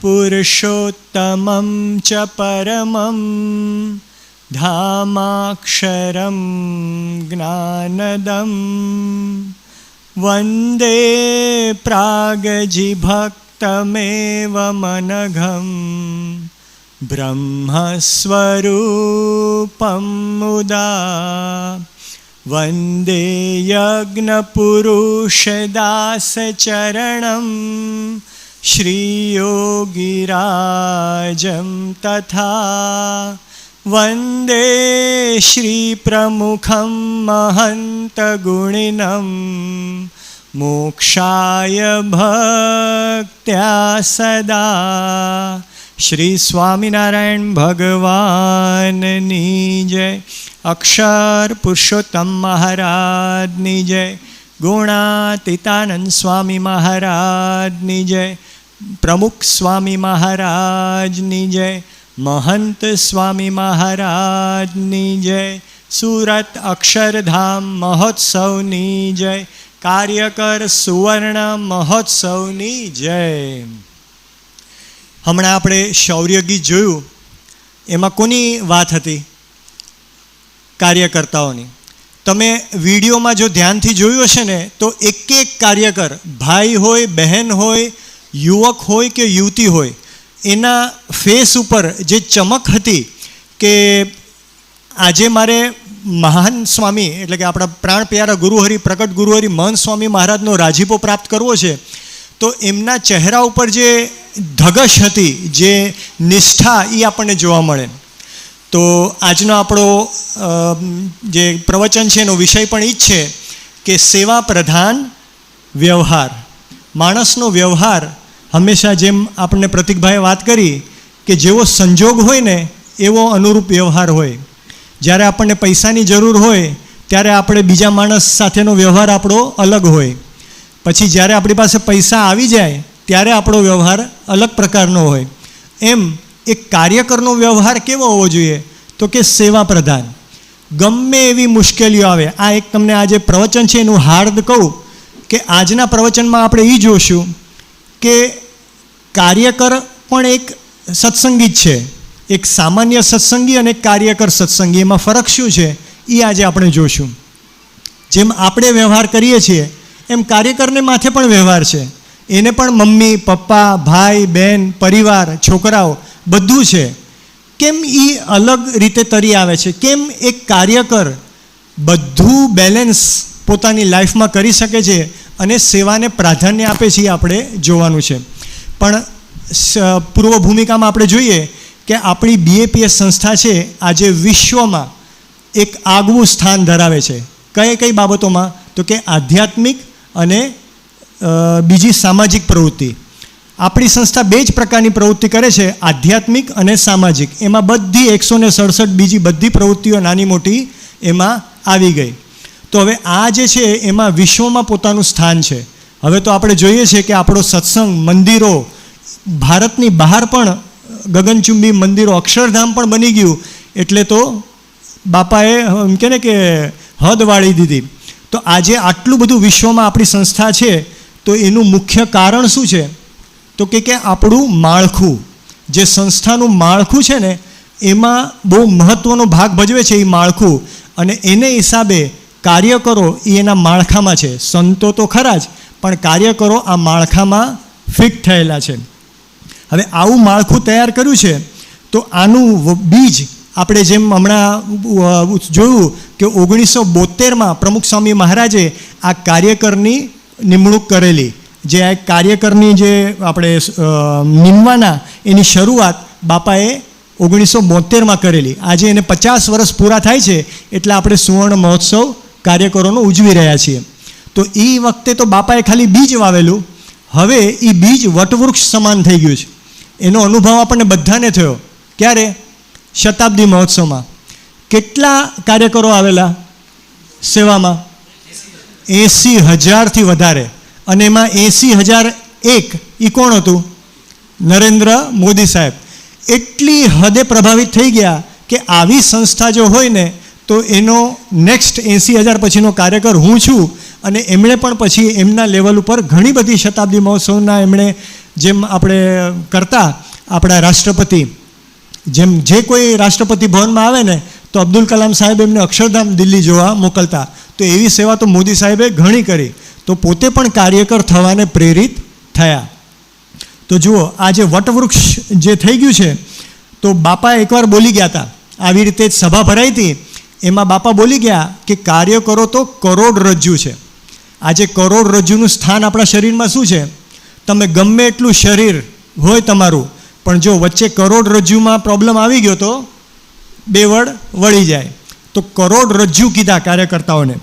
પુરુષોત્તમં ચ પરમં ધામાક્ષરં જ્ઞાનદં વંદે પ્રાગજીભક્તમેવ મનઘં બ્રહ્મસ્વરૂપં મુદા વંદે યજ્ઞપુરુષદાસચરણં શ્રીયોગીરાજં તથા વંદે શ્રીપ્રમુખં મહંતગુણિनं મોક્ષાય ભક્ત્યા સદા. શ્રી સ્વામિનારાયણ ભગવાનની જય. અક્ષર પુરુષોત્તમ મહારાજની જય. ગુણાતીતાનંદ સ્વામી મહારાજની જય. પ્રમુખ સ્વામી મહારાજની જય. મહંત સ્વામી મહારાજની જય. સુરત અક્ષરધામ મહોત્સવની જય. કાર્યકર સુવર્ણ મહોત્સવની જય. હમણાં આપણે શૌર્ય ગીત જોયું, એમાં કોની વાત હતી? કાર્યકર્તાઓની. તમે વિડીયોમાં જો ધ્યાનથી જોયું હશે ને તો એક એક કાર્યકર, ભાઈ હોય, બહેન હોય, યુવક હોય કે યુવતી હોય, એના ફેસ ઉપર જે ચમક હતી કે આજે મારે મહાન સ્વામી એટલે કે આપણા પ્રાણ પ્યારા ગુરુહરિ પ્રકટ ગુરુહરિ મહંત સ્વામી મહારાજનો રાજીપો પ્રાપ્ત કરવો છે, તો એમના ચહેરા ઉપર જે ધગશ હતી, જે નિષ્ઠા, એ આપણને જોવા મળે. તો આજનો આપણો જે પ્રવચન છે એનો વિષય પણ એ જ છે કે સેવા પ્રધાન વ્યવહાર. માણસનો વ્યવહાર હંમેશા, જેમ આપણને પ્રતિકભાઈએ વાત કરી કે જેવો સંજોગ હોય ને એવો અનુરૂપ વ્યવહાર હોય. જ્યારે આપણને પૈસાની જરૂર હોય ત્યારે આપણે બીજા માણસ સાથેનો વ્યવહાર આપણો અલગ હોય. પછી જ્યારે આપણી પાસે પૈસા આવી જાય ત્યારે આપણો વ્યવહાર અલગ પ્રકારનો હોય. એમ એક કાર્યકરનો વ્યવહાર કેવો હોવો જોઈએ? તો કે સેવા પ્રધાન. ગમે એવી મુશ્કેલીઓ આવે, આ એક તમને આ જે પ્રવચન છે એનું હાર્દ કહું કે આજના પ્રવચનમાં આપણે એ જોશું કે કાર્યકર પણ એક સત્સંગી જ છે. એક સામાન્ય સત્સંગી અને કાર્યકર સત્સંગી, એમાં ફરક શું છે એ આજે આપણે જોશું. જેમ આપણે વ્યવહાર કરીએ છીએ એમ કાર્યકરને માથે પણ વ્યવહાર છે. એને પણ મમ્મી, પપ્પા, ભાઈ, બહેન, પરિવાર, છોકરાઓ બધું છે. કેમ એ અલગ રીતે તરી આવે છે? કેમ એક કાર્યકર બધું બેલેન્સ પોતાની લાઈફમાં કરી શકે છે અને સેવાને પ્રાધાન્ય આપે છે, એ આપણે જોવાનું છે. પણ પૂર્વ ભૂમિકામાં આપણે જોઈએ કે આપણી BAPS સંસ્થા છે આજે વિશ્વમાં એક આગવું સ્થાન ધરાવે છે. કઈ કઈ બાબતોમાં? તો કે આધ્યાત્મિક અને બીજી સામાજિક પ્રવૃત્તિ. આપણી સંસ્થા બે જ પ્રકારની પ્રવૃત્તિ કરે છે, આધ્યાત્મિક અને સામાજિક. એમાં બધી 167 બીજી બધી પ્રવૃત્તિઓ નાની મોટી એમાં આવી ગઈ. તો હવે આ જે છે એમાં વિશ્વમાં પોતાનું સ્થાન છે. હવે તો આપણે જોઈએ છીએ કે આપણો સત્સંગ, મંદિરો, ભારતની બહાર પણ ગગનચુંબી મંદિરો, અક્ષરધામ પણ બની ગયું. એટલે તો બાપાએ એમ કહે ને કે હદ વાળી દીધી. તો આજે આટલું બધું વિશ્વમાં આપણી સંસ્થા છે, તો એનું મુખ્ય કારણ શું છે? તો કે આપણું માળખું, જે સંસ્થાનું માળખું છે ને એમાં બહુ મહત્ત્વનો ભાગ ભજવે છે એ માળખું. અને એને હિસાબે કાર્યકરો એ એના માળખામાં છે. સંતો તો ખરા જ, પણ કાર્યકરો આ માળખામાં ફિટ થયેલા છે. હવે આવું માળખું તૈયાર કર્યું છે, તો આનું બીજ આપણે જેમ હમણાં જોયું કે 1972માં પ્રમુખ સ્વામી મહારાજે આ કાર્યકરની નિમણૂક કરેલી. જે આ કાર્યકરની જે આપણે નિમવાના એની શરૂઆત બાપાએ 1972માં કરેલી. આજે એને 50 વર્ષ પૂરા થાય છે, એટલે આપણે સુવર્ણ મહોત્સવ કાર્યકરોનો ઉજવી રહ્યા છીએ. તો એ વખતે તો બાપાએ ખાલી બીજ વાવેલું, હવે એ બીજ વટવૃક્ષ સમાન થઈ ગયું છે. એનો અનુભવ આપણને બધાને થયો. ક્યારે? શતાબ્દી મહોત્સવમાં. કેટલા કાર્યકરો આવેલા સેવામાં? 80,000થી વધારે. અને એમાં 80,001 એ કોણ હતું? નરેન્દ્ર મોદી સાહેબ. એટલી હદે પ્રભાવિત થઈ ગયા કે આવી સંસ્થા જો હોય ને તો એનો નેક્સ્ટ 80,000 પછીનો કાર્યકર હું છું. અને એમણે પણ પછી એમના લેવલ ઉપર ઘણી બધી શતાબ્દી મહોત્સવના એમણે જેમ આપણે કરતા આપણા રાષ્ટ્રપતિ, જેમ જે કોઈ રાષ્ટ્રપતિ ભવનમાં આવે ને તો અબ્દુલ કલામ સાહેબ એમને અક્ષરધામ દિલ્હી જોવા મોકલતા. તો એવી સેવા તો મોદી સાહેબે ઘણી કરી, તો પોતે પણ કાર્યકર થવાને પ્રેરિત થયા. તો જુઓ, આ જે વટવૃક્ષ જે થઈ ગયું છે, તો બાપા એકવાર બોલી ગયા હતા, આવી રીતે સભા ભરાઈ હતી, એમાં બાપા બોલી ગયા કે કાર્યકરો તો કરોડરજ્જુ છે. આજે કરોડરજ્જુનું સ્થાન આપણા શરીરમાં શું છે? તમે ગમે એટલું શરીર હોય તમારું, પણ જો વચ્ચે કરોડરજ્જુમાં પ્રોબ્લેમ આવી ગયો તો બેવડ વળી જાય. તો કરોડરજ્જુ કીધા કાર્યકર્તાઓને.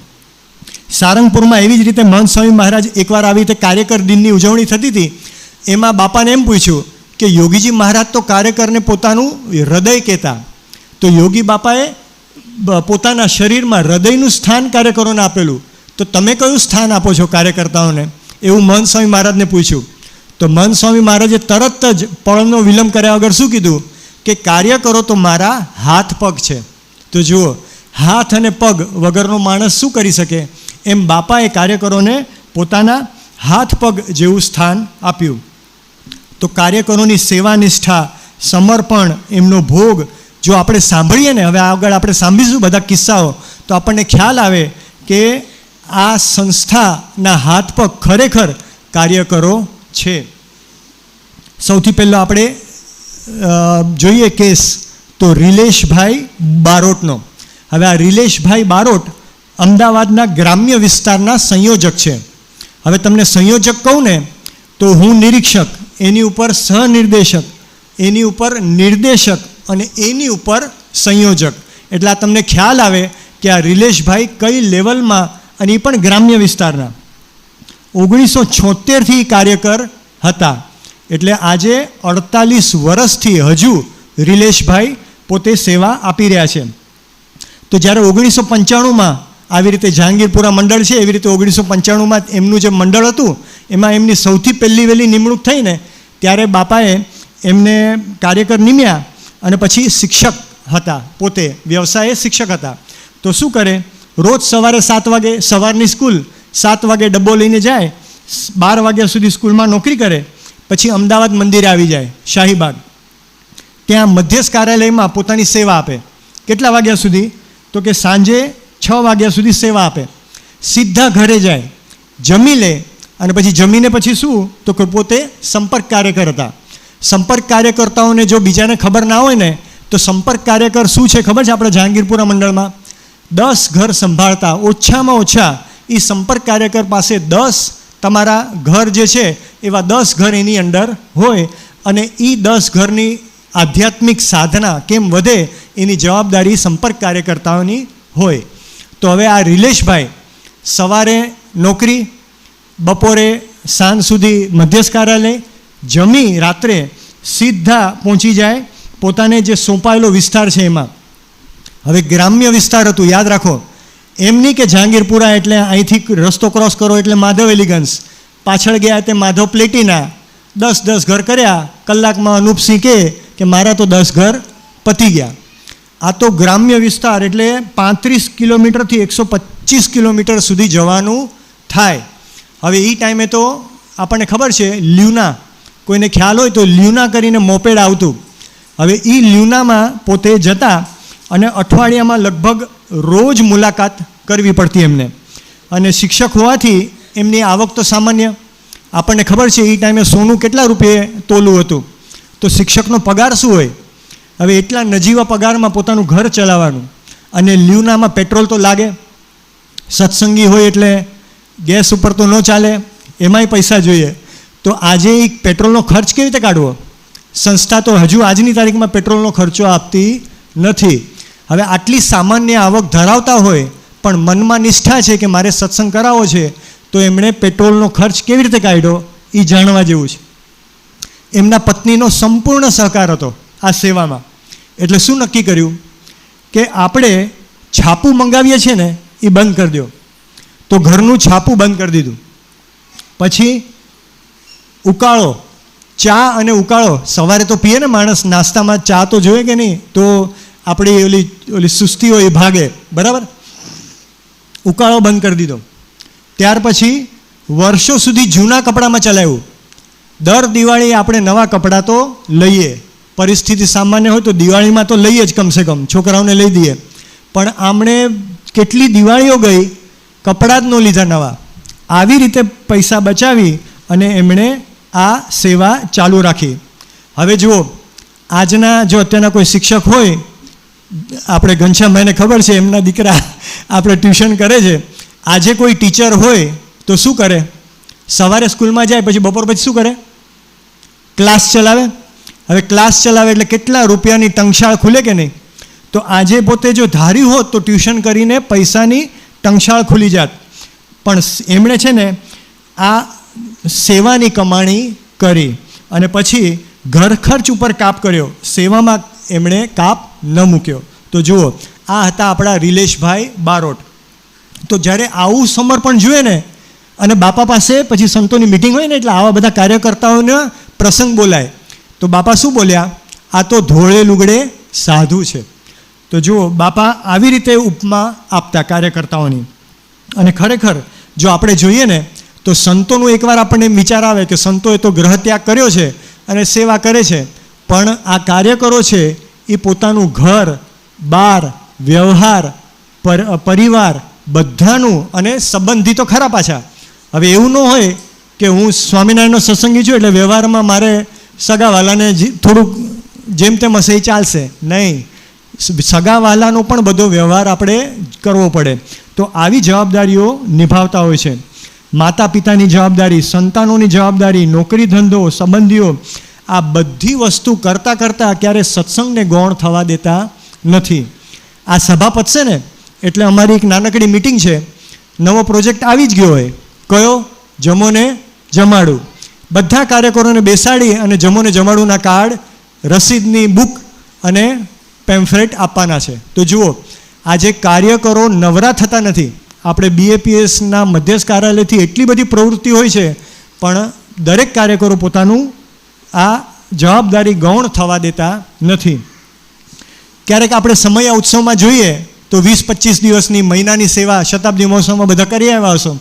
સારંગપુરમાં એવી જ રીતે મહંત સ્વામી મહારાજ એકવાર આવી રીતે કાર્યકર દિનની ઉજવણી થતી હતી, એમાં બાપાને એમ પૂછ્યું કે યોગીજી મહારાજ તો કાર્યકરને પોતાનું હૃદય કહેતા, તો યોગી બાપાએ પોતાના શરીરમાં હૃદયનું સ્થાન કાર્યકરોને આપેલું, તો તમે કયું સ્થાન આપો છો કાર્યકર્તાઓને? એવું મહંત સ્વામી મહારાજને પૂછ્યું. તો મહંત સ્વામી મહારાજે તરત જ પળનો વિલંબ કર્યા વગર શું કીધું કે કાર્યકરો તો મારા હાથ પગ છે. તો જુઓ, હાથ અને પગ વગરનો માણસ શું કરી શકે? એમ બાપાએ કાર્યકરોને પોતાના હાથ પગ જેવું સ્થાન આપ્યું. તો કાર્યકરોની સેવા નિષ્ઠા, સમર્પણ, એમનો ભોગ જો આપણે સાંભળીએ ને, હવે આગળ આપણે સાંભળીશું બધા કિસ્સાઓ, તો આપણને ખ્યાલ આવે કે આ સંસ્થાના હાથ પગ ખરેખર કાર્યકરો છે. સૌથી પહેલો આપણે જોઈએ કેસ તો રિલેશભાઈ બારોટનો. હવે આ રિલેશભાઈ બારોટ અમદાવાદના ગ્રામ્ય વિસ્તારના સંયોજક છે. હવે તમને સંયોજક કહું ને તો હું નિરીક્ષક, એની ઉપર સહનિર્દેશક, એની ઉપર નિર્દેશક અને એની ઉપર સંયોજક. એટલે આ તમને ખ્યાલ આવે કે આ રિલેશભાઈ કઈ લેવલમાં, અને એ પણ ગ્રામ્ય વિસ્તારના. 1976થી કાર્યકર હતા, એટલે આજે 48 વર્ષથી હજુ રિલેશભાઈ પોતે સેવા આપી રહ્યા છે. તો જ્યારે 1995માં આવી રીતે જહાંગીરપુરા મંડળ છે, એવી રીતે 1995માં એમનું જે મંડળ હતું એમાં એમની સૌથી વહેલી નિમણૂક થઈ ને, ત્યારે બાપાએ એમને કાર્યકર નિમ્યા અને પછી શિક્ષક હતા, પોતે વ્યવસાયે શિક્ષક હતા. તો શું કરે, રોજ સવારે 7 વાગે સવારની સ્કૂલ, 7 વાગે ડબ્બો લઈને જાય, 12 વાગ્યા સુધી સ્કૂલમાં નોકરી કરે, પછી અમદાવાદ મંદિરે આવી જાય શાહીબાગ, ત્યાં મધ્યસ્થ કાર્યાલયમાં પોતાની સેવા આપે. કેટલા વાગ્યા સુધી? તો કે સાંજે 6 વાગ્યા સુધી સેવા આપે. સીધા ઘરે જાય, જમી લે, અને પછી જમીને પછી શું, તો કે પોતે સંપર્ક કાર્યકર હતા. સંપર્ક કાર્યકર્તાઓને જો બીજાને ખબર ના હોય ને, તો સંપર્ક કાર્યકર શું છે ખબર છે? આપણે જહાંગીરપુરા મંડળમાં 10 ઘર સંભાળતા, ઓછામાં ઓછા એ સંપર્ક કાર્યકર પાસે 10 તમારા ઘર જે છે એવા 10 ઘર એની અંદર હોય, અને એ 10 ઘરની આધ્યાત્મિક સાધના કેમ વધે એની જવાબદારી સંપર્ક કાર્યકર્તાઓની હોય. તો હવે આ રિલેશભાઈ સવારે નોકરી, બપોરે સાંજ સુધી મધ્યસ્થ કાર્યાલય, જમી રાત્રે સીધા પહોંચી જાય પોતાને જે સોંપાયેલો વિસ્તાર છે એમાં. હવે ગ્રામ્ય વિસ્તાર હતું, યાદ રાખો, એમ નહીં કે જહાંગીરપુરા એટલે અહીંથી રસ્તો ક્રોસ કરો એટલે માધવ એલિગન્સ, પાછળ ગયા તે માધવ પ્લેટિના, 10 ઘર કર્યા, કલાકમાં અનુપસિંહ કે મારા તો 10 ઘર પતી ગયા. આ તો ગ્રામ્ય વિસ્તાર એટલે 35 કિલોમીટરથી 125 કિલોમીટર સુધી જવાનું થાય. હવે એ ટાઈમે તો આપણને ખબર છે લ્યુના, કોઈને ખ્યાલ હોય તો લ્યુના કરીને મોપેડ આવતું. હવે એ લ્યુનામાં પોતે જતા અને અઠવાડિયામાં લગભગ રોજ મુલાકાત કરવી પડતી એમને. અને શિક્ષક હોવાથી એમની આવક તો સામાન્ય, આપણને ખબર છે એ ટાઈમે સોનું કેટલા રૂપિયે તોલું હતું, તો શિક્ષકનો પગાર શું હોય? હવે એટલા નજીવા પગારમાં પોતાનું ઘર ચલાવવાનું, અને લ્યુનામાં પેટ્રોલ તો લાગે, સત્સંગી હોય એટલે ગેસ ઉપર તો ન ચાલે, એમાંય પૈસા જોઈએ. તો આજે એ પેટ્રોલનો ખર્ચ કેવી રીતે કાઢવો? સંસ્થા તો હજુ આજની તારીખમાં પેટ્રોલનો ખર્ચો આપતી નથી. હવે આટલી સામાન્ય આવક ધરાવતા હોય પણ મનમાં નિષ્ઠા છે કે મારે સત્સંગ કરાવવો છે, તો એમણે પેટ્રોલનો ખર્ચ કેવી રીતે કાઢ્યો એ જાણવા જેવું છે. એમના પત્નીનો સંપૂર્ણ સહકાર હતો આ સેવામાં. એટલે શું નક્કી કર્યું કે આપણે છાપું મંગાવીએ છીએ ને એ બંધ કરી દો. તો ઘરનું છાપું બંધ કરી દીધું. પછી ઉકાળો, ચા અને ઉકાળો સવારે તો પીએ ને માણસ, નાસ્તામાં ચા તો જોઈએ કે નહીં, તો આપણી ઓલી સુસ્તી હોય એ ભાગે, બરાબર? ઉકાળો બંધ કરી દીધો. ત્યાર પછી વર્ષો સુધી જૂના કપડામાં ચલાવ્યું. દર દિવાળી આપણે નવા કપડાં તો લઈએ, પરિસ્થિતિ સામાન્ય હોય તો દિવાળીમાં તો લઈએ જ, કમસે કમ છોકરાઓને લઈ દઈએ. પણ આમણે કેટલી દિવાળીઓ ગઈ, કપડાં જ ન લીધા નવા. આવી રીતે પૈસા બચાવી અને એમણે આ સેવા ચાલુ રાખી. હવે જુઓ, આજના જો અત્યારના કોઈ શિક્ષક હોય, આપણે ઘનશ્યામભાઈને ખબર છે, એમના દીકરા આપણે ટ્યુશન કરે છે. આજે કોઈ ટીચર હોય તો શું કરે? સવારે સ્કૂલમાં જાય, પછી બપોર પછી શું કરે? ક્લાસ ચલાવે. હવે ક્લાસ ચલાવે એટલે કેટલા રૂપિયાની ટંકશાળ ખુલે કે નહીં? તો આજે પોતે જો ધાર્યું હોત તો ટ્યુશન કરીને પૈસાની ટંકશાળ ખુલી જાત. પણ એમણે છે ને આ સેવાની કમાણી કરી અને પછી ઘર ખર્ચ ઉપર કાપ કર્યો, સેવામાં એમણે કાપ ન મૂક્યો. તો જુઓ, આ હતા આપણા રિલેશભાઈ બારોટ. તો જ્યારે આવું સમર્પણ જોઈએ ને, અને બાપા પાસે પછી સંતોની મિટિંગ હોય ને, એટલે આવા બધા કાર્યકર્તાઓના પ્રસંગ બોલાય. તો બાપા શું બોલ્યા? આ તો ધોળે લુગડે સાધુ છે. તો જુઓ, બાપા આવી રીતે ઉપમા આપતા કાર્યકર્તાઓની. અને ખરેખર જો આપણે જોઈએ ને તો સંતોનું એકવાર આપણને વિચાર આવે કે સંતોએ તો ગ્રહ ત્યાગ કર્યો છે અને સેવા કરે છે, પણ આ કાર્યકરો છે એ પોતાનું ઘર, બાર, વ્યવહાર, પરિવાર બધાનું, અને સંબંધી તો ખરા પાછા. હવે એવું ન હોય કે હું સ્વામિનારાયણનો સત્સંગી છું એટલે વ્યવહારમાં મારે સગાવાલાને થોડુંક જેમ તેમ હશે એ ચાલશે નહીં. સગાવાલાનો પણ બધો વ્યવહાર આપણે કરવો પડે. તો આવી જવાબદારીઓ નિભાવતા હોય છે. માતા પિતાની જવાબદારી, સંતાનોની જવાબદારી, નોકરી ધંધો, સંબંધીઓ, આ બધી વસ્તુ કરતાં કરતાં ક્યારે સત્સંગને ગૌણ થવા દેતા નથી. આ સભા પતશે ને એટલે અમારી એક નાનકડી મિટિંગ છે, નવો પ્રોજેક્ટ આવી જ ગયો હોય. કયો? જમોને જમાડું. બધા કાર્યકરોને બેસાડી અને જમોને જમાડુંના કાર્ડ, રસીદની બુક અને પેમ્ફલેટ આપવાના છે. તો જુઓ, આજે કાર્યકરો નવરા થતા નથી. આપણે BAPSના મધ્યસ્થ કાર્યાલયથી એટલી બધી પ્રવૃત્તિ હોય છે, પણ દરેક કાર્યકરો પોતાનું આ જવાબદારી ગૌણ થવા દેતા નથી. ક્યારેક આપણે સમય ઉત્સવમાં જોઈએ તો 20-25 દિવસની મહિનાની સેવા શતાબ્દી મહોત્સવમાં બધા કરી આવ્યા હશો.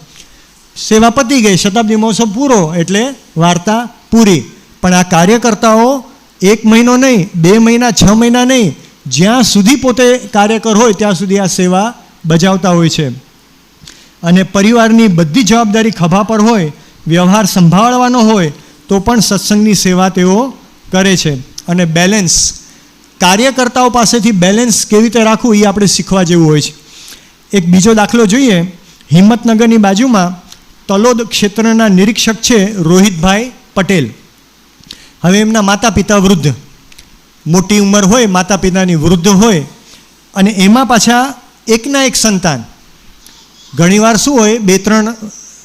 સેવા પતી ગઈ, શતાબ્દી મહોત્સવ પૂરો એટલે વાર્તા પૂરી. પણ આ કાર્યકર્તાઓ 1 મહિનો નહીં, 2 મહિના, 6 મહિના નહીં, જ્યાં સુધી પોતે કાર્યકર હોય ત્યાં સુધી આ સેવા બજાવતા હોય છે. અને પરિવારની બધી જવાબદારી ખભા પર હોય, વ્યવહાર સંભાળવાનો હોય તો પણ સત્સંગની સેવા તેઓ કરે છે. અને બેલેન્સ, કાર્યકર્તાઓ પાસેથી બેલેન્સ કેવી રીતે રાખવું એ આપણે શીખવા જેવું હોય છે. એક બીજો દાખલો જોઈએ. હિંમતનગરની બાજુમાં તલોદ ક્ષેત્રના નિરીક્ષક છે રોહિતભાઈ પટેલ. હવે એમના માતા પિતા વૃદ્ધ, મોટી ઉંમર હોય, માતા પિતાની વૃદ્ધ હોય, અને એમાં પાછા એકના એક સંતાન. ઘણીવાર શું હોય, 2-3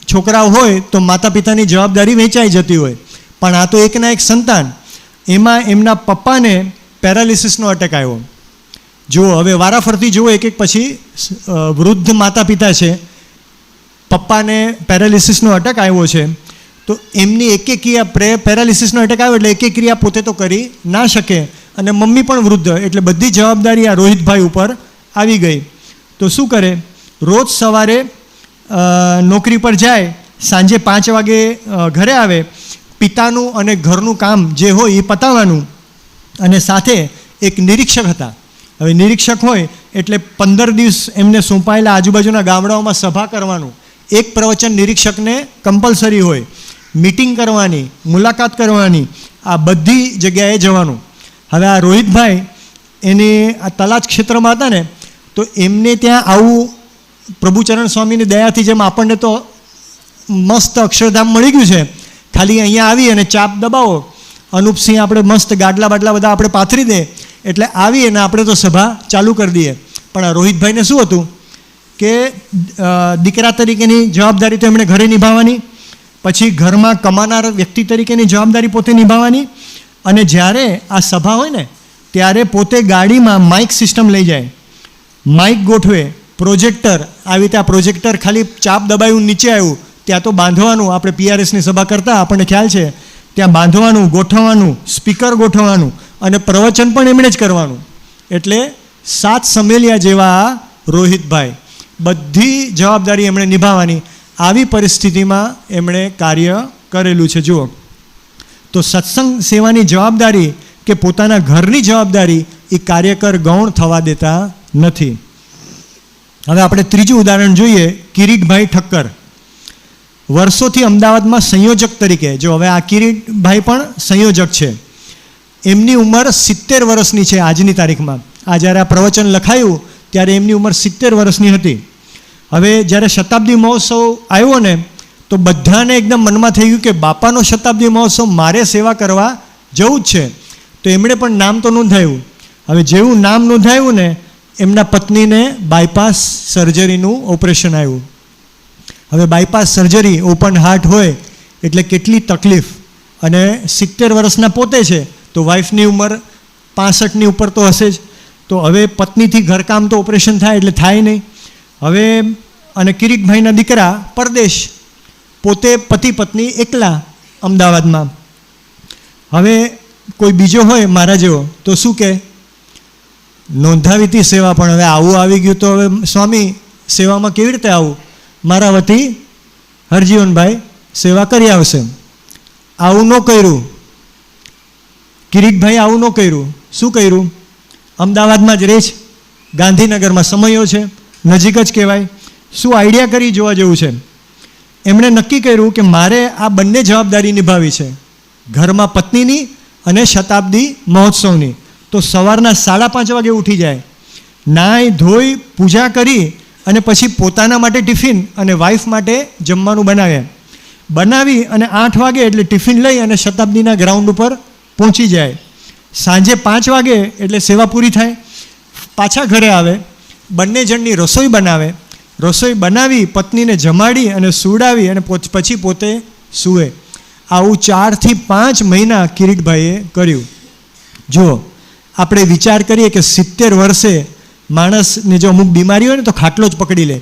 છોકરાઓ હોય તો માતા પિતાની જવાબદારી વહેંચાઈ જતી હોય, પણ આ તો એકના એક સંતાન. એમાં એમના પપ્પાને પેરાલિસિસનો અટેક આવ્યો. જુઓ, હવે વારાફરતી જુઓ, એક એક પછી વૃદ્ધ માતા પિતા છે, પપ્પાને પેરાલિસિસનો અટેક આવ્યો છે. તો એમની એક એક ક્રિયા, પેરાલિસિસનો અટેક આવ્યો એટલે એક એક ક્રિયા પોતે તો કરી ના શકે, અને મમ્મી પણ વૃદ્ધ, એટલે બધી જવાબદારી આ રોહિતભાઈ ઉપર આવી ગઈ. તો શું કરે? રોજ સવારે નોકરી પર જાય, સાંજે 5 વાગે ઘરે આવે, પિતાનું અને ઘરનું કામ જે હોય એ પતાવવાનું, અને સાથે એક નિરીક્ષક હતા. હવે નિરીક્ષક હોય એટલે 15 દિવસ એમને સોંપાયેલા આજુબાજુના ગામડાઓમાં સભા કરવાનું. એક પ્રવચન નિરીક્ષકને કમ્પલસરી હોય, મિટિંગ કરવાની, મુલાકાત કરવાની, આ બધી જગ્યાએ જવાનું. હવે આ રોહિતભાઈ એની આ તલાજ ક્ષેત્રમાં હતા ને, તો એમને ત્યાં આવું પ્રભુચરણ સ્વામીની દયાથી જેમ આપણને તો મસ્ત અક્ષરધામ મળી ગયું છે, ખાલી અહીંયા આવી અને ચાપ દબાવો, અનુપસિંહ આપણે મસ્ત ગાડલા બાટલા બધા આપણે પાથરી દે એટલે આવી અને આપણે તો સભા ચાલુ કરી દઈએ. પણ આ રોહિતભાઈને શું હતું કે દીકરા તરીકેની જવાબદારી તો એમણે ઘરે નિભાવવાની, પછી ઘરમાં કમાનાર વ્યક્તિ તરીકેની જવાબદારી પોતે નિભાવવાની, અને જ્યારે આ સભા હોય ને ત્યારે પોતે ગાડીમાં માઇક સિસ્ટમ લઈ જાય, માઇક ગોઠવે, પ્રોજેક્ટર, આવી રીતે આ પ્રોજેક્ટર ખાલી ચાપ દબાવ્યું નીચે આવ્યું, ત્યાં તો બાંધવાનું. આપણે PRSની સભા કરતાં આપણને ખ્યાલ છે, ત્યાં બાંધવાનું, ગોઠવવાનું, સ્પીકર ગોઠવવાનું, અને પ્રવચન પણ એમણે જ કરવાનું. એટલે 7 સમેલિયા જેવા રોહિતભાઈ, બધી જવાબદારી એમણે નિભાવવાની. આવી પરિસ્થિતિમાં એમણે કાર્ય કરેલું છે. જુઓ, તો સત્સંગ સેવાની જવાબદારી કે પોતાના ઘરની જવાબદારી એ કાર્યકર ગૌણ થવા દેતા નથી. હવે આપણે ત્રીજું ઉદાહરણ જોઈએ. કિરીટભાઈ ઠક્કર વર્ષોથી અમદાવાદમાં સંયોજક તરીકે, જો હવે આ કિરીટભાઈ પણ સંયોજક છે. એમની ઉંમર 70 વર્ષની છે આજની તારીખમાં. આ જ્યારે આ પ્રવચન લખાયું ત્યારે એમની ઉંમર 70 વર્ષની હતી. હવે જ્યારે શતાબ્દી મહોત્સવ આવ્યો ને તો બધાને એકદમ મનમાં થઈ ગયું કે બાપાનો શતાબ્દી મહોત્સવ મારે સેવા કરવા જવું જ છે. તો એમણે પણ નામ તો નોંધાયું. હવે જેવું નામ નોંધાયું ને એમના પત્નીને બાયપાસ સર્જરીનું ઓપરેશન આવ્યું. હવે બાયપાસ સર્જરી ઓપન હાર્ટ હોય એટલે કેટલી તકલીફ. અને 70 વર્ષના પોતે છે તો વાઈફની ઉંમર 65ની ઉપર તો હશે જ. તો હવે પત્નીથી ઘરકામ તો ઓપરેશન થાય એટલે થાય નહીં. હવે અને કિરીટભાઈના દીકરા પરદેશ, પોતે પતિ પત્ની એકલા અમદાવાદમાં. હવે કોઈ બીજો હોય મારા જેવો તો શું કહે, નોંધાવી હતી સેવા પણ હવે આવું આવી ગયું તો હવે સ્વામી સેવામાં કેવી રીતે આવું, મારા વતી હરજીવનભાઈ સેવા કરી આવશે. આવું ન કર્યું કિરીટભાઈ, આવું ન કર્યું. શું કર્યું? અમદાવાદમાં જ રહે છે, ગાંધીનગરમાં સમયો છે, નજીક જ કહેવાય. શું આઈડિયા કરી જોવા જેવું છે. એમણે નક્કી કર્યું કે મારે આ બંને જવાબદારી નિભાવી છે, ઘરમાં પત્નીની અને શતાબ્દી મહોત્સવની. તો સવારના 5:30 વાગે ઉઠી જાય, નાહી ધોઈ પૂજા કરી અને પછી પોતાના માટે ટિફિન અને વાઈફ માટે જમવાનું બનાવી અને 8 વાગે એટલે ટિફિન લઈ અને શતાબ્દીના ગ્રાઉન્ડ ઉપર પહોંચી જાય. સાંજે 5 વાગે એટલે સેવા પૂરી થાય, પાછા ઘરે આવે, બંને જણની રસોઈ બનાવે, રસોઈ બનાવી પત્નીને જમાડી અને સુવડાવી અને પછી પોતે સૂવે. આવું 4 થી 5 મહિના કિરીટભાઈએ કર્યું. જો આપણે વિચાર કરીએ કે 70 વર્ષે માણસને જો અમુક બીમારી હોય ને તો ખાટલો જ પકડી લે,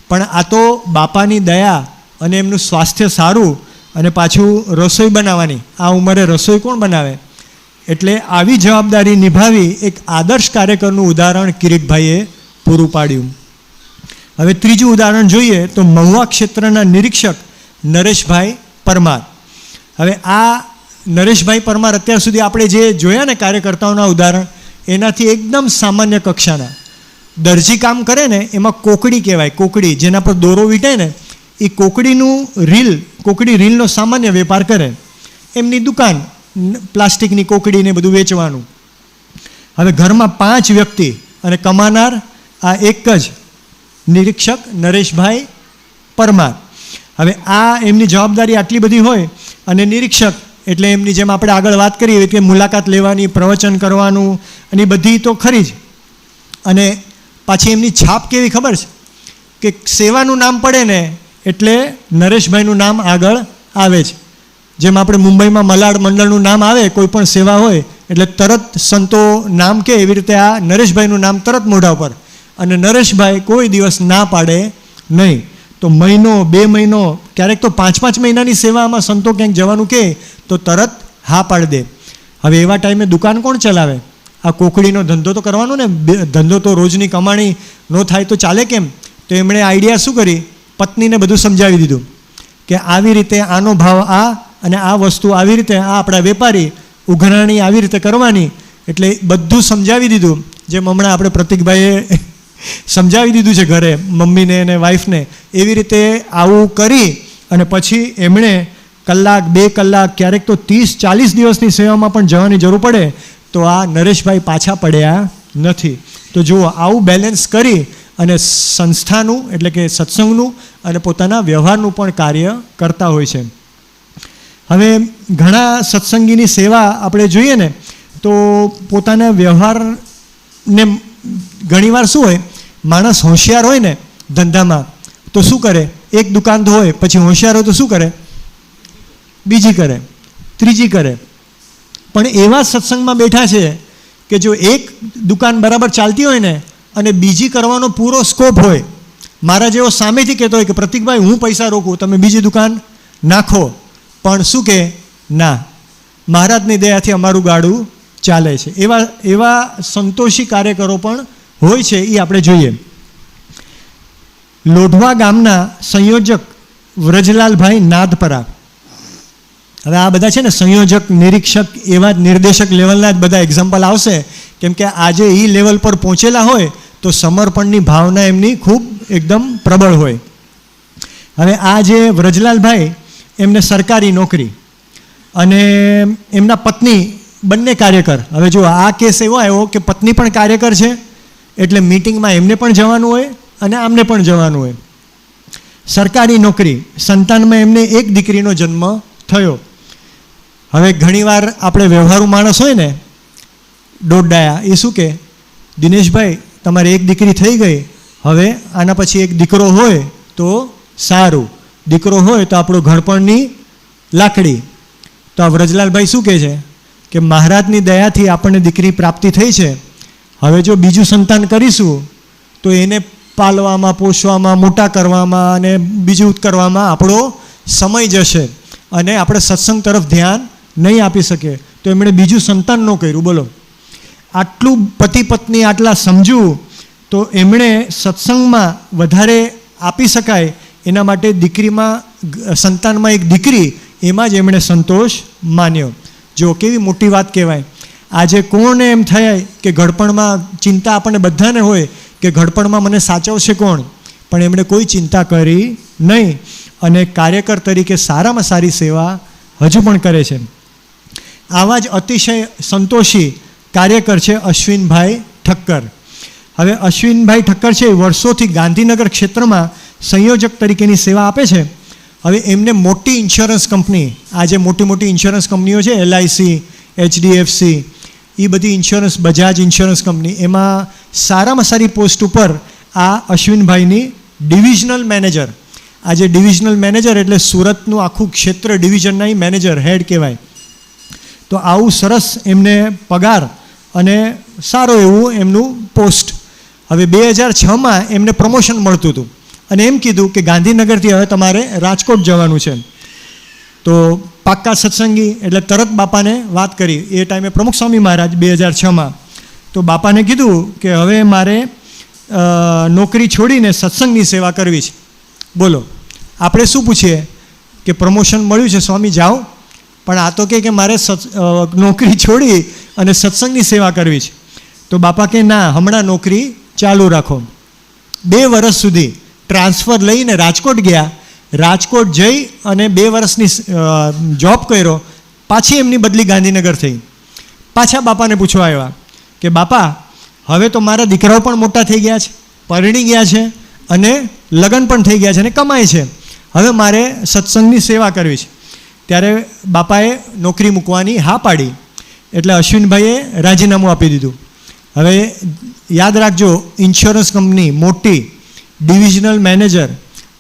પણ આ તો બાપાની દયા અને એમનું સ્વાસ્થ્ય સારું અને પાછું રસોઈ બનાવવાની. આ ઉંમરે રસોઈ કોણ બનાવે? એટલે આવી જવાબદારી નિભાવી એક આદર્શ કાર્યકરનું ઉદાહરણ કિરીટભાઈએ પૂરું પાડ્યું. હવે ત્રીજું ઉદાહરણ જોઈએ તો મહુવા ક્ષેત્રના નિરીક્ષક નરેશભાઈ પરમાર. હવે આ નરેશભાઈ પરમાર અત્યાર સુધી આપણે જે જોયા ને કાર્યકર્તાઓના ઉદાહરણ, એનાથી એકદમ સામાન્ય કક્ષાના. દરજી કામ કરે ને એમાં કોકડી કહેવાય, કોકડી જેના પર દોરો વીંટે ને એ કોકડી રીલનો સામાન્ય વેપાર કરે. એમની દુકાન, પ્લાસ્ટિકની કોકડીને બધું વેચવાનું. હવે ઘરમાં 5 વ્યક્તિ અને કમાનાર આ એક જ નિરીક્ષક નરેશભાઈ પરમાર. હવે આ એમની જવાબદારી આટલી બધી હોય અને નિરીક્ષક એટલે એમની જેમ આપણે આગળ વાત કરીએ કે મુલાકાત લેવાની, પ્રવચન કરવાનું અને બધી તો ખરી જ. અને પાછી એમની છાપ કેવી ખબર છે કે સેવાનું નામ પડે ને એટલે નરેશભાઈનું નામ આગળ આવે છે. જેમ આપણે મુંબઈમાં મલાડ મંડળનું નામ આવે કોઈ પણ સેવા હોય એટલે તરત સંતો નામ કે, એવી રીતે આ નરેશભાઈનું નામ તરત મોઢા પર. અને નરેશભાઈ કોઈ દિવસ ના પાડે નહીં. તો મહિનો, 2 મહિનો, ક્યારેક તો 5-5 મહિનાની સેવામાં સંતો ક્યાંક જવાનું કહે તો તરત હા પાડી દે. હવે એવા ટાઈમે દુકાન કોણ ચલાવે? આ કોકડીનો ધંધો તો કરવાનો ને, ધંધો તો રોજની કમાણી ન થાય તો ચાલે કેમ? તો એમણે આઈડિયા શું કરી, પત્નીને બધું સમજાવી દીધું કે આવી રીતે આનો ભાવ આ અને આ વસ્તુ આવી રીતે, આ આપણા વેપારી ઉઘરાણી આવી રીતે કરવાની. એટલે બધું સમજાવી દીધું, જેમ હમણાં આપણે પ્રતિકભાઈએ સમજાવી દીધું છે ઘરે મમ્મીને અને વાઈફને. એવી રીતે આવું કરી અને પછી એમણે કલાક, 2 કલાક, ક્યારેક તો 30-40 દિવસની સેવામાં પણ જવાની જરૂર પડે તો આ નરેશભાઈ પાછા પડ્યા નથી. તો જુઓ, આવું બેલેન્સ કરી અને સંસ્થાનું એટલે કે સત્સંગનું અને પોતાના વ્યવહારનું પણ કાર્ય કરતા હોય છે. હવે ઘણા સત્સંગીની સેવા આપણે જોઈએ ને તો પોતાના વ્યવહારને ઘણીવાર શું હોય, માણસ હોશિયાર હોય ને ધંધામાં તો શું કરે, એક દુકાન તો હોય, પછી હોશિયાર હોય તો શું કરે, બીજી કરે, ત્રીજી કરે. પણ એવા સત્સંગમાં બેઠા છે કે જો એક દુકાન બરાબર ચાલતી હોય ને અને બીજી કરવાનો પૂરો સ્કોપ હોય. મારા જેવો સામેથી કહેતો હોય કે પ્રતિકભાઈ હું પૈસા રોકું, તમે બીજી દુકાન નાખો, પણ શું કે ના, મહારાજની દયાથી અમારું ગાડું ચાલે છે. એવા સંતોષી કાર્યકરો પણ હોય છે, એ આપણે જોઈએ. લોઢવા ગામના સંયોજક વ્રજલાલભાઈ નાદપરા, હવે આ બધા છે ને સંયોજક, નિરીક્ષક, એવા જ નિર્દેશક લેવલના જ બધા એક્ઝામ્પલ આવશે, કેમ કે આજે એ લેવલ પર પહોંચેલા હોય તો સમર્પણની ભાવના એમની ખૂબ એકદમ પ્રબળ હોય. હવે આ જે વ્રજલાલભાઈ, એમને સરકારી નોકરી અને એમના પત્ની બંને કાર્યકર. હવે જો આ કેસ એવો આવ્યો કે પત્ની પણ કાર્યકર છે, એટલે મિટિંગમાં એમને પણ જવાનું હોય અને આમને પણ જવાનું હોય. સરકારી નોકરી, સંતાનમાં એમને એક દીકરીનો જન્મ થયો. હવે ઘણીવાર આપણે વ્યવહારુ માણસ હોય ને, દોડડાયા, એ શું કે, દિનેશભાઈ તમારે એક દીકરી થઈ ગઈ, હવે આના પછી એક દીકરો હોય તો સારું, દીકરો હોય તો આપણો ઘડપણની લાકડી. તો આ વ્રજલાલભાઈ શું કહે છે કે મહારાજની દયાથી આપણને દીકરી પ્રાપ્તિ થઈ છે, હવે જો બીજું સંતાન કરીશું તો એને પાલવામાં, પોષવામાં, મોટા કરવામાં અને બીજું કરવામાં આપણો સમય જશે અને આપણે સત્સંગ તરફ ધ્યાન નહીં આપી શકીએ. તો એમણે બીજું સંતાન ન કર્યું. બોલો, આટલું પતિ પત્ની આટલા સમજવું, તો એમણે સત્સંગમાં વધારે આપી શકાય એના માટે દીકરીમાં, સંતાનમાં એક દીકરી, એમાં જ એમણે સંતોષ માન્યો. જો કેવી મોટી વાત કહેવાય. આજે કોણને એમ થાય કે ઘડપણમાં ચિંતા આપણને બધાને હોય કે ઘડપણમાં મને સાચવશે કોણ, પણ એમણે કોઈ ચિંતા કરી નહીં અને કાર્યકર તરીકે સારામાં સારી સેવા હજુ પણ કરે છે. આવા જ અતિશય સંતોષી કાર્યકર છે અશ્વિનભાઈ ઠક્કર. હવે અશ્વિનભાઈ ઠક્કર છે વર્ષોથી ગાંધીનગર ક્ષેત્રમાં સંયોજક તરીકેની સેવા આપે છે. હવે એમને મોટી ઇન્સ્યોરન્સ કંપની, આ જે મોટી મોટી ઇન્સ્યોરન્સ કંપનીઓ છે, LIC, HDFC, એ બધી ઇન્સ્યોરન્સ, બજાજ ઇન્સ્યોરન્સ કંપની, એમાં સારામાં સારી પોસ્ટ ઉપર આ અશ્વિનભાઈની ડિવિઝનલ મેનેજર. આ જે ડિવિઝનલ મેનેજર એટલે સુરતનું આખું ક્ષેત્ર ડિવિઝનના મેનેજર, હેડ કહેવાય. તો આવું સરસ એમને પગાર અને સારું એવું એમનું પોસ્ટ. હવે 2006માં એમને પ્રમોશન મળતું હતું અને એમ કીધું કે ગાંધીનગરથી હવે તમારે રાજકોટ જવાનું છે. તો પાક્કા સત્સંગી એટલે તરત બાપાને વાત કરી. એ ટાઈમે પ્રમુખ સ્વામી મહારાજ 2006માં. તો બાપાને કીધું કે હવે મારે નોકરી છોડીને સત્સંગની સેવા કરવી છે. બોલો, આપણે શું પૂછીએ કે પ્રમોશન મળ્યું છે સ્વામી જાઓ, પણ આ તો કે મારે નોકરી છોડી અને સત્સંગની સેવા કરવી છે. તો બાપા કે ના, હમણાં નોકરી ચાલુ રાખો. 2 વર્ષ સુધી ટ્રાન્સફર લઈને રાજકોટ ગયા. રાજકોટ જઈ અને 2 વર્ષની જોબ કર્યો. પાછી એમની બદલી ગાંધીનગર થઈ. પાછા બાપાને પૂછવા આવ્યા કે બાપા હવે તો મારા દીકરાઓ પણ મોટા થઈ ગયા છે, પરણી ગયા છે અને લગ્ન પણ થઈ ગયા છે અને કમાય છે, હવે મારે સત્સંગની સેવા કરવી છે. ત્યારે બાપાએ નોકરી મૂકવાની હા પાડી. એટલે અશ્વિનભાઈએ રાજીનામું આપી દીધું. હવે યાદ રાખજો, ઇન્સ્યોરન્સ કંપની મોટી, ડિવિઝનલ મેનેજર,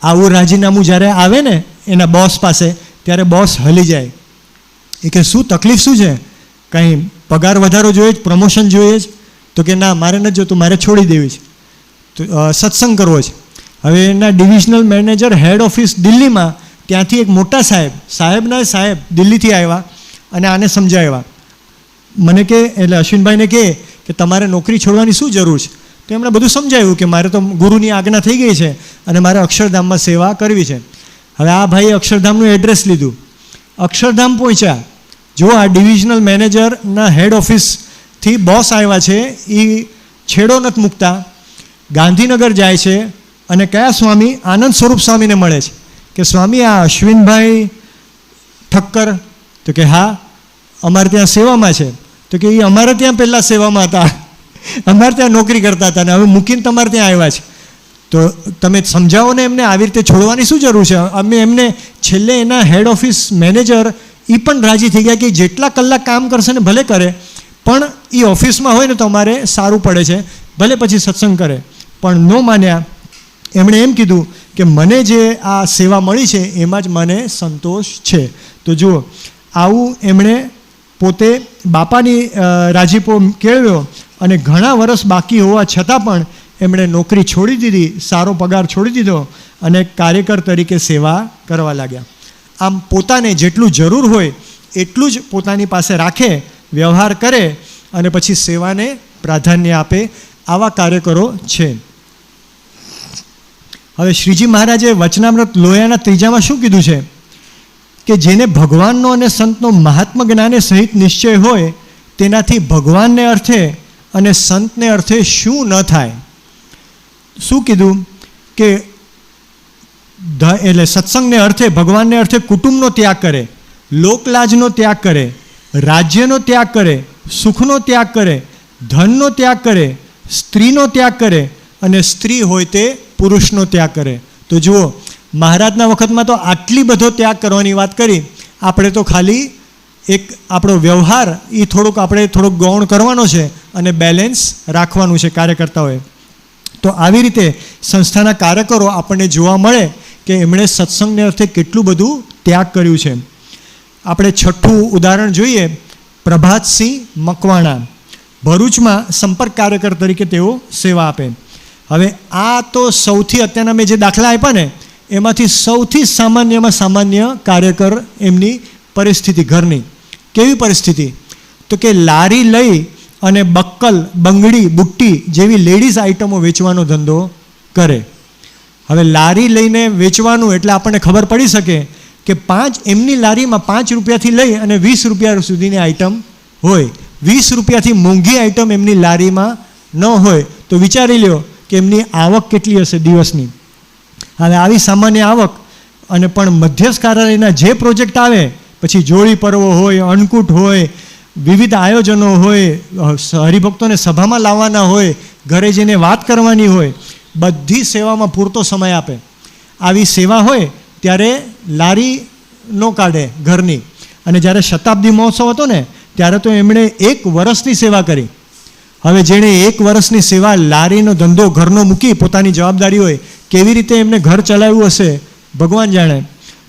આવું રાજીનામું જ્યારે આવે ને એના બોસ પાસે, ત્યારે બોસ હલી જાય. એ કે શું તકલીફ શું છે, કંઈ પગાર વધારો જોઈએ જ, પ્રમોશન જોઈએ જ? તો કે ના, મારે નથી જોતું, મારે છોડી દેવી છે, તો સત્સંગ કરવો છે. હવે એના ડિવિઝનલ મેનેજર, હેડ ઓફિસ દિલ્હીમાં, ત્યાંથી એક મોટા સાહેબના સાહેબ દિલ્હીથી આવ્યા અને આને સમજાવ્યા. મને કે, એટલે અશ્વિનભાઈને કે તમારે નોકરી છોડવાની શું જરૂર છે? તો એમણે બધું સમજાવ્યું કે મારે તો ગુરુની આજ્ઞા થઈ ગઈ છે અને મારે અક્ષરધામમાં સેવા કરવી છે. હવે આ ભાઈએ અક્ષરધામનું એડ્રેસ લીધું, અક્ષરધામ પહોંચ્યા. જો આ ડિવિઝનલ મેનેજરના હેડ ઓફિસથી બોસ આવ્યા છે, એ છેડો નથી મૂકતા, ગાંધીનગર જાય છે અને કયા સ્વામી? આનંદ સ્વરૂપ સ્વામીને મળે છે કે સ્વામી આ અશ્વિનભાઈ ઠક્કર? તો કે હા, અમારે ત્યાં સેવામાં છે. તો કે એ અમારે ત્યાં પહેલાં સેવામાં હતા, અમારે ત્યાં નોકરી કરતા હતા ને હવે મૂકીને તમારે ત્યાં આવ્યા છે. તો તમે સમજાવો ને એમને, આવી રીતે છોડવાની શું જરૂર છે? અમે એમને છેલ્લે એના હેડ ઓફિસ મેનેજર એ પણ રાજી થઈ ગયા કે જેટલા કલાક કામ કરશે ને ભલે કરે, પણ એ ઓફિસમાં હોય ને તો અમારે સારું પડે છે, ભલે પછી સત્સંગ કરે. પણ ન માન્યા. એમણે એમ કીધું કે મને જે આ સેવા મળી છે એમાં જ મને સંતોષ છે. તો જુઓ, આવું એમણે પોતે બાપાની રાજીપો કેળવ્યો અને ઘણા વર્ષ બાકી હોવા છતાં પણ એમણે નોકરી છોડી દીધી, સારો પગાર છોડી દીધો અને કાર્યકર તરીકે સેવા કરવા લાગ્યા. આમ પોતાને જેટલું જરૂર હોય એટલું જ પોતાની પાસે રાખે, વ્યવહાર કરે અને પછી સેવાને પ્રાધાન્ય આપે, આવા કાર્યકરો છે. હવે શ્રીજી મહારાજે વચનામૃત લોયાના 3જામાં શું કીધું છે કે જેને ભગવાનનો અને સંતનો મહાત્મા જ્ઞાને સહિત નિશ્ચય હોય તેનાથી ભગવાનને અર્થે અને સંતને અર્થે શું ન થાય. શું કીધું કે એટલે સત્સંગને અર્થે ભગવાનને અર્થે કુટુંબનો ત્યાગ કરે, લોકલાજનો ત્યાગ કરે, રાજ્યનો ત્યાગ કરે, સુખનો ત્યાગ કરે, ધનનો ત્યાગ કરે, સ્ત્રીનો ત્યાગ કરે અને સ્ત્રી હોય તે પુરુષનો ત્યાગ કરે. તો જુઓ, મહારાજના વખતમાં તો આટલી બધો ત્યાગ કરવાની વાત કરી. આપણે તો ખાલી એક આપણો વ્યવહાર એ થોડોક ગૌણ કરવાનો છે અને બેલેન્સ રાખવાનું છે કાર્યકર્તાઓએ. તો આવી રીતે સંસ્થાના કાર્યકરો આપણને જોવા મળે કે એમણે સત્સંગને અર્થે કેટલું બધું ત્યાગ કર્યું છે. આપણે છઠ્ઠું ઉદાહરણ જોઈએ. પ્રભાતસિંહ મકવાણા ભરૂચમાં સંપર્ક કાર્યકર તરીકે તેઓ સેવા આપે. હવે આ તો સૌથી અત્યારના મેં જે દાખલા આપ્યા ને એમાંથી સૌથી સામાન્યમાં સામાન્ય કાર્યકર એમની પરિસ્થિતિ ઘરની. કેવી પરિસ્થિતિ? તો કે લારી લઈ અને બક્કલ, બંગડી, બુટ્ટી જેવી લેડીઝ આઇટમો વેચવાનો ધંધો કરે. હવે લારી લઈને વેચવાનું એટલે આપણને ખબર પડી શકે કે એમની લારીમાં 5 રૂપિયાથી લઈ અને 20 રૂપિયા સુધીની આઇટમ હોય. 20 રૂપિયાથી મોંઘી આઇટમ એમની લારીમાં ન હોય તો વિચારી લ્યો કે એમની આવક કેટલી હશે દિવસની. હવે આવી સામાન્ય આવક અને પણ મધ્યસ્થ કાર્યાલયના જે પ્રોજેક્ટ આવે, પછી જોડી પર્વો હોય, અન્નકૂટ હોય, વિવિધ આયોજનો હોય, હરિભક્તોને સભામાં લાવવાના હોય, ઘરે જઈને વાત કરવાની હોય, બધી સેવામાં પૂરતો સમય આપે. આવી સેવા હોય ત્યારે લારી ન કાઢે ઘરની. અને જ્યારે શતાબ્દી મહોત્સવ હતો ને ત્યારે તો એમણે 1 વર્ષની સેવા કરી. હવે જેણે 1 વર્ષની સેવા લારીનો ધંધો ઘરનો મૂકી પોતાની જવાબદારી હોય, કેવી રીતે એમને ઘર ચલાવ્યું હશે ભગવાન જાણે.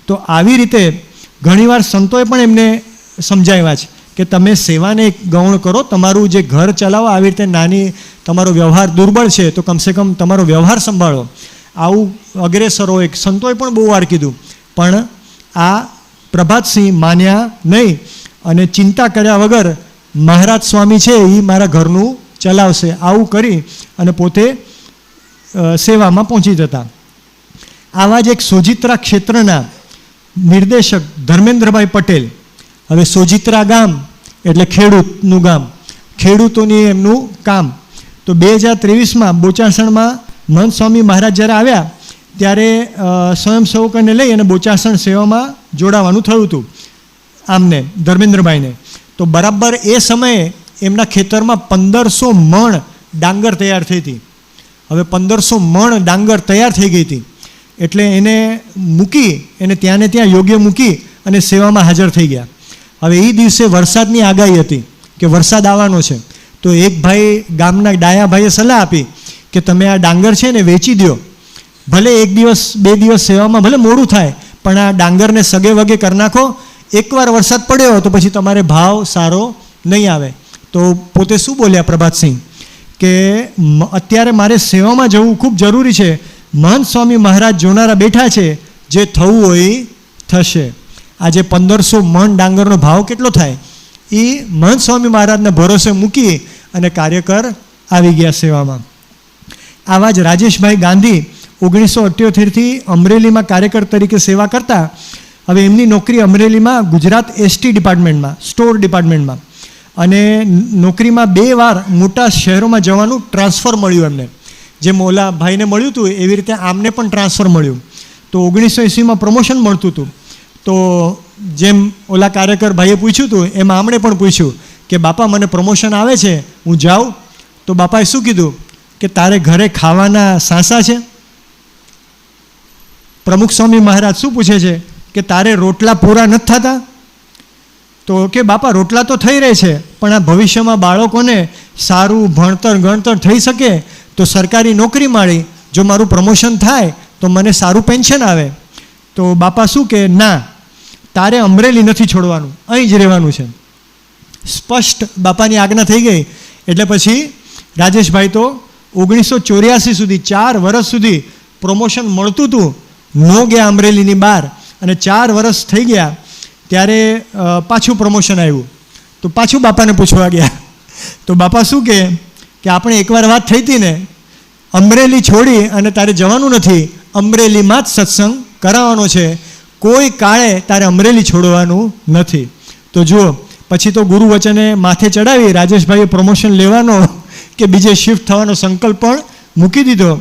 તો આવી રીતે ઘણીવાર સંતોએ પણ એમને સમજાવ્યા છે કે તમે સેવાને ગૌણ કરો, તમારું જે ઘર ચલાવો આવી રીતે નાની, તમારો વ્યવહાર દુર્બળ છે તો કમસે કમ તમારો વ્યવહાર સંભાળો. આવું અગ્રેસરોએ સંતોએ પણ બહુ વાર કીધું. પણ આ પ્રભાતસિંહ માન્યા નહીં અને ચિંતા કર્યા વગર મહારાજ સ્વામી છે એ મારા ઘરનું ચલાવશે આવું કરી અને પોતે સેવામાં પહોંચી જતા. આવા જ એક સોજિત્રા ક્ષેત્રના નિર્દેશક ધર્મેન્દ્રભાઈ પટેલ. હવે સોજિત્રા ગામ એટલે ખેડૂતનું ગામ, ખેડૂતોની એમનું કામ. તો 2023માં બોચાસણમાં મહંત સ્વામી મહારાજ જ્યારે આવ્યા ત્યારે સ્વયંસેવકોને લઈ અને બોચાસણ સેવામાં જોડાવાનું થયું હતું આમને ધર્મેન્દ્રભાઈને. તો બરાબર એ સમયે એમના ખેતરમાં 1500 મણ ડાંગર તૈયાર થઈ હતી. હવે 1500 મણ ડાંગર તૈયાર થઈ ગઈ હતી એટલે એને ત્યાં ને ત્યાં યોગ્ય મૂકી અને સેવામાં હાજર થઈ ગયા. હવે એ દિવસે વરસાદની આગાહી હતી કે વરસાદ આવવાનો છે. તો એક ભાઈ ગામના ડાયા ભાઈએ સલાહ આપી કે તમે આ ડાંગર છે ને વેચી દો, ભલે 1 દિવસ 2 દિવસ સેવામાં ભલે મોડું થાય પણ આ ડાંગરને સગે વગે કરી નાખો. એકવાર વરસાદ પડ્યો તો પછી તમારે ભાવ સારો નહીં આવે. તો પોતે શું બોલ્યા પ્રભાતસિંહ કે અત્યારે મારે સેવામાં જવું ખૂબ જરૂરી છે. મહંત સ્વામી મહારાજ જોનારા બેઠા છે, જે થવું હોય થશે. આજે 1500 મણ ડાંગરનો ભાવ કેટલો થાય એ મહંત સ્વામી મહારાજને ભરોસે મૂકી અને કાર્યકર આવી ગયા સેવામાં. આવા જ રાજેશભાઈ ગાંધી 1978થી અમરેલીમાં કાર્યકર તરીકે સેવા કરતા. હવે એમની નોકરી અમરેલીમાં ગુજરાત એસટી ડિપાર્ટમેન્ટમાં, સ્ટોર ડિપાર્ટમેન્ટમાં, અને નોકરીમાં 2 વાર મોટા શહેરોમાં જવાનું ટ્રાન્સફર મળ્યું એમને. જેમ ઓલા ભાઈને મળ્યું હતું એવી રીતે આમને પણ ટ્રાન્સફર મળ્યું. તો 1980માં પ્રમોશન મળતું હતું. તો જેમ ઓલા કાર્યકર ભાઈએ પૂછ્યું હતું એમ આમણે પણ પૂછ્યું કે બાપા મને પ્રમોશન આવે છે, હું જાઉં? તો બાપાએ શું કીધું કે તારે ઘરે ખાવાના સાંસા છે? પ્રમુખ સ્વામી મહારાજ શું પૂછે છે કે તારે રોટલા પૂરા નથી થતા? તો કે બાપા રોટલા તો થઈ રહે છે પણ આ ભવિષ્યમાં બાળકોને સારું ભણતર ગણતર થઈ શકે તો સરકારી નોકરી મળી, જો મારું પ્રમોશન થાય તો મને સારું પેન્શન આવે. તો બાપા શું કે ના, તારે અમરેલી નથી છોડવાનું, અહીં જ રહેવાનું છે. સ્પષ્ટ બાપાની આજ્ઞા થઈ ગઈ. એટલે પછી રાજેશભાઈ તો 1984 સુધી 4 વર્ષ સુધી પ્રમોશન મળતું હતું, ન ગયા અમરેલીની બહાર, અને 4 વર્ષ થઈ ગયા ત્યારે પાછું પ્રમોશન આવ્યું. તો પાછું બાપાને પૂછવા ગયા. તો બાપા શું કે આપણે એકવાર વાત થઈ હતી ને, અમરેલી છોડી અને તારે જવાનું નથી, અમરેલીમાં જ સત્સંગ કરાવવાનો છે. કોઈ કાળે તારે અમરેલી છોડવાનું નથી. તો જુઓ, પછી તો ગુરુ વચને માથે ચડાવી રાજેશભાઈએ પ્રમોશન લેવાનો કે બીજે શિફ્ટ થવાનો સંકલ્પ પણ મૂકી દીધો.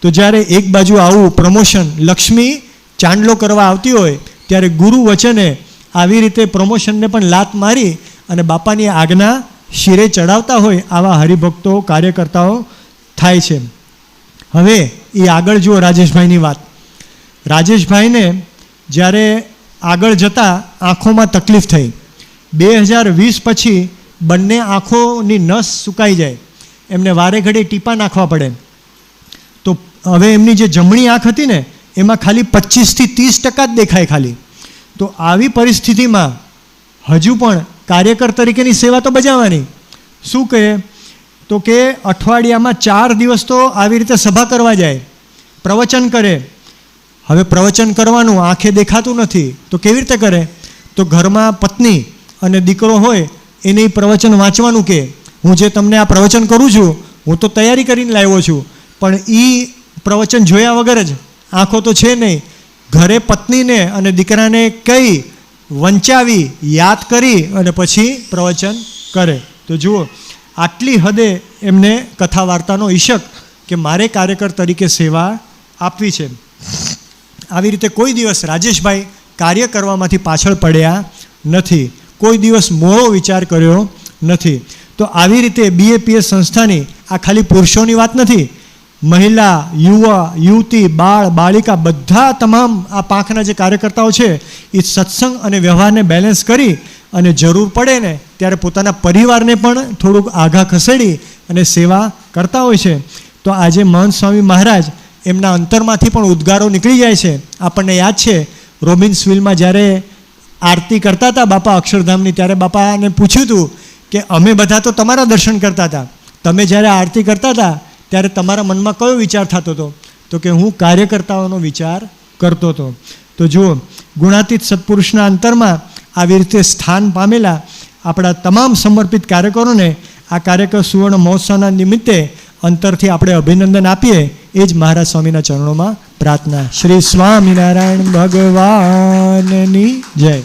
તો જ્યારે એક બાજુ આવું પ્રમોશન, લક્ષ્મી ચાંદલો કરવા આવતી હોય, ત્યારે ગુરુ વચને આવી રીતે પ્રમોશનને પણ લાત મારી અને બાપાની આજ્ઞા શિરે ચડાવતા હોય આવા હરિભક્તો, કાર્યકર્તાઓ થાય છે. હવે એ આગળ જુઓ રાજેશભાઈની વાત. રાજેશભાઈને જ્યારે આગળ જતાં આંખોમાં તકલીફ થઈ. 2020 પછી બંને આંખોની નસ સુકાઈ જાય, એમને વારે ઘડી ટીપા નાખવા પડે. તો હવે એમની જે જમણી આંખ હતી ને એમાં ખાલી 25% થી 30% જ દેખાય ખાલી. તો આવી પરિસ્થિતિમાં હજુ પણ કાર્યકર તરીકેની સેવા તો બજાવવાની. શું કહે? તો કે અઠવાડિયામાં 4 દિવસ તો આવી રીતે સભા કરવા જાય, પ્રવચન કરે. હવે પ્રવચન કરવાનું આંખે દેખાતું નથી તો કેવી રીતે કરે? તો ઘરમાં પત્ની અને દીકરો હોય એને પ્રવચન વાંચવાનું કે હું જે તમને આ પ્રવચન કરું છું હું તો તૈયારી કરીને લાવ્યો છું, પણ એ પ્રવચન જોયા વગર જ, આંખો તો છે નહીં, ઘરે પત્નીને અને દીકરાને કહી વંચાવી યાદ કરી અને પછી પ્રવચન કરે. તો જુઓ, આટલી હદે એમને કથા વાર્તાનો ઈશક કે મારે કાર્યકર તરીકે સેવા આપવી છે. આવી રીતે કોઈ દિવસ રાજેશભાઈ કાર્ય કરવામાંથી પાછળ પડ્યા નથી, કોઈ દિવસ મોળો વિચાર કર્યો નથી. તો આવી રીતે BAPS સંસ્થાની આ ખાલી પુરુષોની વાત નથી, મહિલા, યુવા, યુવતી, બાળ, બાળિકા બધા તમામ આ પાંખના જે કાર્યકર્તાઓ છે એ સત્સંગ અને વ્યવહારને બેલેન્સ કરી અને જરૂર પડે ને ત્યારે પોતાના પરિવારને પણ થોડુંક આઘા ખસેડી અને સેવા કરતા હોય છે. તો આજે મહંત સ્વામી મહારાજ એમના અંતરમાંથી પણ ઉદ્ગારો નીકળી જાય છે. આપણને યાદ છે રોબિન્સવિલમાં જ્યારે આરતી કરતા હતા બાપા અક્ષરધામની, ત્યારે બાપાને પૂછ્યું હતું કે અમે બધા તો તમારા દર્શન કરતા હતા, તમે જ્યારે આરતી કરતા હતા ત્યારે તમારા મનમાં કયો વિચાર થતો હતો? તો કે હું કાર્યકર્તાઓનો વિચાર કરતો હતો. તો જુઓ, ગુણાતીત સત્પુરુષના અંતરમાં આવી રીતે સ્થાન પામેલા આપણા તમામ સમર્પિત કાર્યકરોને આ કાર્યકર સુવર્ણ મહોત્સવના નિમિત્તે અંતરથી આપણે અભિનંદન આપીએ. એ જ મહારાજ સ્વામીના ચરણોમાં પ્રાર્થના. શ્રી સ્વામિનારાયણ ભગવાનની જય.